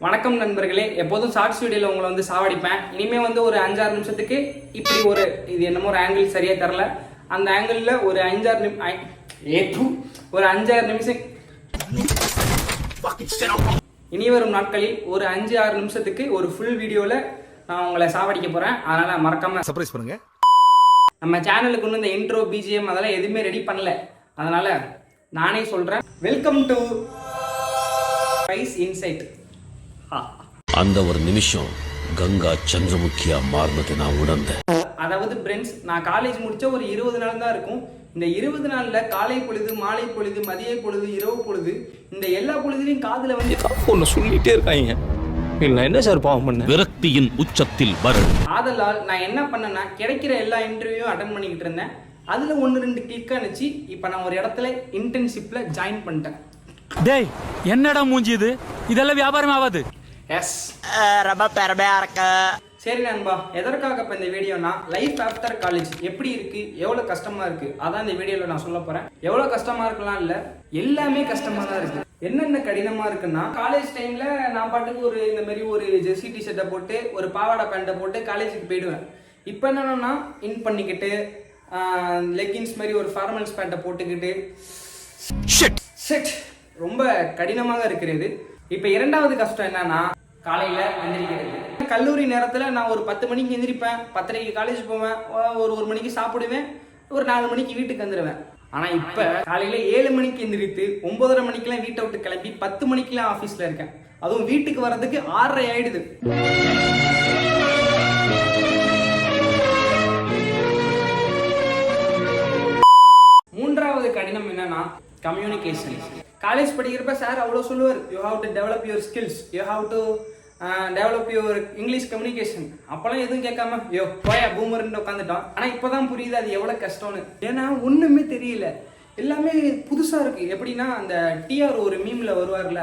வணக்கம் நண்பர்களே, எப்போதும் ஷார்ட்ஸ் வீடியோவில் உங்களை வந்து சாவடிப்பேன். இனிமேல் வந்து ஒரு 5-6 நிமிஷத்துக்கு இப்படி இது என்னமோ ஒரு ஆங்கிள் சரியாக தரல. அந்த ஆங்கிளில் ஒரு 5-6 நிமிஷம் இனி வரும் நாட்களில் ஒரு 5-6 நிமிஷத்துக்கு ஒரு ஃபுல் வீடியோவில் நான் உங்களை சாவடிக்க போகிறேன். அதனால் மறக்காமல் சர்ப்ரைஸ் பண்ணுங்க. நம்ம சேனலுக்கு இன்னும் இந்த இன்ட்ரோ பிஜிஎம் அதெல்லாம் எதுவுமே ரெடி பண்ணல. அதனால் நானே சொல்கிறேன், வெல்கம் டு ஸ்பைஸ் இன்சைட். அந்த ஒரு நிமிஷம் கங்கா சந்திரமுகியா மாறினது நான் உணர்ந்தேன். அதாவது ஃப்ரெண்ட்ஸ், நான் காலேஜ் முடிச்ச ஒரு 20 நாள் தான் இருக்கும். இந்த 20 நாள்ல காலை பொழுது, மாலை பொழுது, மதிய பொழுது, இரவு பொழுது, இந்த எல்லா பொழுதுலையும் காதுல வந்து ஒன்னு சொல்லிட்டே இருக்காங்க. இல்ல என்ன சார் பாவம் பண்ண? விரக்தியின் உச்சத்தில் வரும். ஆதலால் நான் என்ன பண்ணேன்னா, கிடைக்கிற எல்லா இன்டர்வியூவும் அட்டன் பண்ணிக்கிட்டு இருந்தேன். அதுல 1-2 கிளிக் அனுச்சு இப்போ நான் ஒரு இடத்துல இன்டர்ன்ஷிப்ல ஜாயின் பண்ணிட்டேன். டேய், என்னடா மூஞ்சி இது? இதெல்லாம் வியாபாரம் ஆகாது. எஸ், ரொம்ப பெருமையா இருக்கு. சரி நண்பா, எதற்காக இப்போ இந்த வீடியோனா, லைஃப் ஆஃப்டர் காலேஜ் எப்படி இருக்கு, எவ்வளோ கஷ்டமா இருக்கு, அதான் இந்த வீடியோவில் நான் சொல்ல போறேன். எவ்வளோ கஷ்டமா இருக்கலாம் இல்லை, எல்லாமே கஷ்டமா தான் இருக்கு. என்னென்ன கடினமா இருக்குன்னா, காலேஜ் டைம்ல நான் பாட்டுக்கு இந்த மாதிரி ஒரு ஜெர்சி டிஷர்ட்டை போட்டு ஒரு பாவாடை பேண்ட்டை போட்டு காலேஜுக்கு போயிடுவேன். இப்போ என்னன்னா, இன் பண்ணிக்கிட்டு லெகின்ஸ் மாதிரி ஒரு ஃபார்மல்ஸ் பேண்ட்டை போட்டுக்கிட்டு ரொம்ப கடினமாக இருக்கிறது. இப்போ இரண்டாவது கஷ்டம் என்னன்னா, காலையில எந்திரிக்கிறது. கல்லூரி நேரத்துல நான் ஒரு 10 மணிக்கு எந்திரிப்பேன், 10:30 காலேஜ் போவேன், ஒரு 1 மணிக்கு சாப்பிடுவேன், ஒரு 4 மணிக்கு வீட்டுக்கு வந்துடுவேன். ஆனா இப்ப காலையில 7 மணிக்கு எந்திரித்து 9:30 மணிக்கெல்லாம் வீட்டை விட்டு கிளம்பி 10 மணிக்கெல்லாம் ஆபீஸ்ல இருக்கேன். அதுவும் வீட்டுக்கு வர்றதுக்கு 6:30 ஆயிடுது. மூன்றாவது கடினம் என்னன்னா, கம்யூனிகேஷன். காலேஜ் படிக்கிறப்ப சார் அவ்வளோ சொல்லுவார், you have to develop your skills, you have to develop your English communication. அப்போல்லாம் எதுவும் கேட்காம போயா பூமர்ன்னு உட்காந்துட்டோம். ஆனால் இப்போதான் புரியுது அது எவ்வளோ கஷ்டம்னு. ஏன்னா ஒன்றுமே தெரியல, எல்லாமே புதுசாக இருக்கு. எப்படின்னா, அந்த டிஆர் ஒரு மீம்ல வருவார்ல,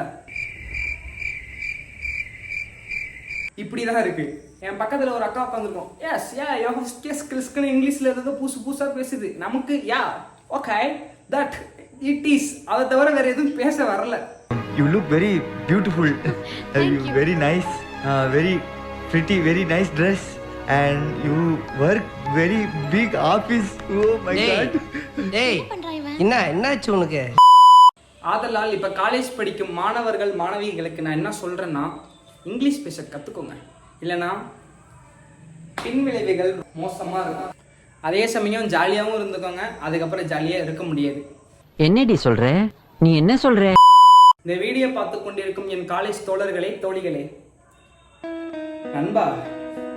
இப்படிதான் இருக்கு. என் பக்கத்தில் ஒரு அக்கா உட்காந்துருக்கோம், எஸ் யா யூ ஹேவ் ஸ்கில்ஸ்க்குன்னு இங்கிலீஷ்ல ஏதோ புதுசாக பேசுது. நமக்கு yeah okay that it is, அதை தவிர வேற எதுவும் பேச வரல. You look very beautiful. You very nice, very pretty, very nice dress, and you work very big office. Oh my god. டேய், என்னாச்சு உனக்கு? ஆதலால் இப்ப காலேஜ் படிக்கும் மாணவர்கள் மாணவிகளுக்கு நான் என்ன சொல்றேன்னா, இங்கிலீஷ் பேச கத்துக்கோங்க, இல்லைன்னா பின்விளைவுகள் மோசமா இருக்கும். அதே சமயம் ஜாலியாகவும் இருந்துக்கோங்க, அதுக்கப்புறம் ஜாலியாக இருக்க முடியாது. என்னடி சொல்ற? நீ என்ன சொல்ற? இந்த வீடியோ பார்த்து கொண்டிருக்கும் என் காலேஜ் தோழர்களே, தோழிகளே, நண்பா,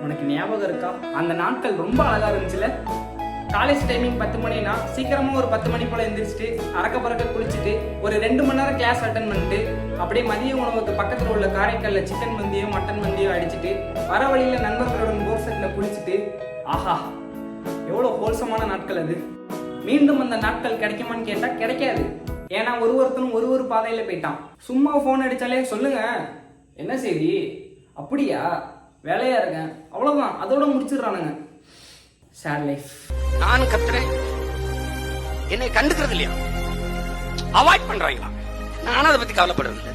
உனக்கு ஞாபகம் இருக்கா அந்த நாட்கள் ரொம்ப அழகா இருந்துச்சுல? காலேஜ் டைமிங் 10 மணினா சீக்கிரமா ஒரு 10 மணி போல எந்திரிச்சிட்டு அறக்க பறக்க குளிச்சுட்டு ஒரு 2 மணி நேரம் கிளாஸ் அட்டன் பண்ணிட்டு அப்படியே மதிய உணவுக்கு பக்கத்தில் உள்ள காரைக்காலில் சிக்கன் மந்தியோ மட்டன் மந்தியோ அடிச்சுட்டு வர வழியில் நண்பர்களுடன் போர் செட்டில் குளிச்சுட்டு, ஆஹா எவ்வளோ ஹோல்சமான நாட்கள் அது. மீண்டும் அந்த நாட்கள் கிடைக்குமான்னு கேட்டால் கிடைக்காது. ஏன்னா ஒருத்தனும் ஒரு பாதையில் போயிட்டான். சும்மா ஃபோன் அடித்தாலே சொல்லுங்க என்ன செய்தி, அப்படியா, வேலையா இருக்கேன், அவ்வளோதான், அதோட முடிச்சிடுறானுங்க. Chat life. நான் கத்துறேன், என்னை கண்டுக்கிறது இல்லையா, அவாய்ட் பண்றாங்களா? நானும் அதை பத்தி கவலைப்படுறது.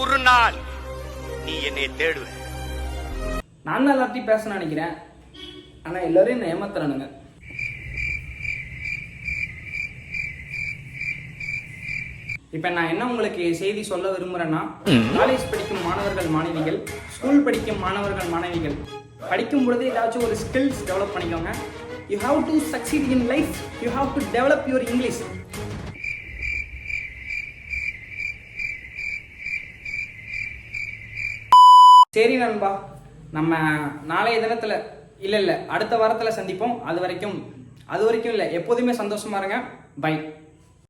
ஒரு நாள் நீ என்னை தேடுவ. நான் தான் எல்லாத்தையும் பேச நினைக்கிறேன், ஆனால் எல்லாரும் என்ன ஏமாத்துறானுங்க. இப்போ நான் என்ன உங்களுக்கு செய்தி சொல்ல விரும்புகிறேன்னா, காலேஜ் படிக்கும் மாணவர்கள் மாணவிகள், ஸ்கூல் படிக்கும் மாணவர்கள் மாணவிகள், படிக்கும் பொழுது ஏதாச்சும் ஒரு ஸ்கில்ஸ் டெவலப் பண்ணிக்கோங்க. You have to succeed in life, you have to develop your English. சரி நண்பா, நம்ம நாளைய தினத்தில் இல்லை அடுத்த வாரத்தில் சந்திப்போம். அது வரைக்கும் இல்லை, எப்போதுமே சந்தோஷமா இருங்க. பை.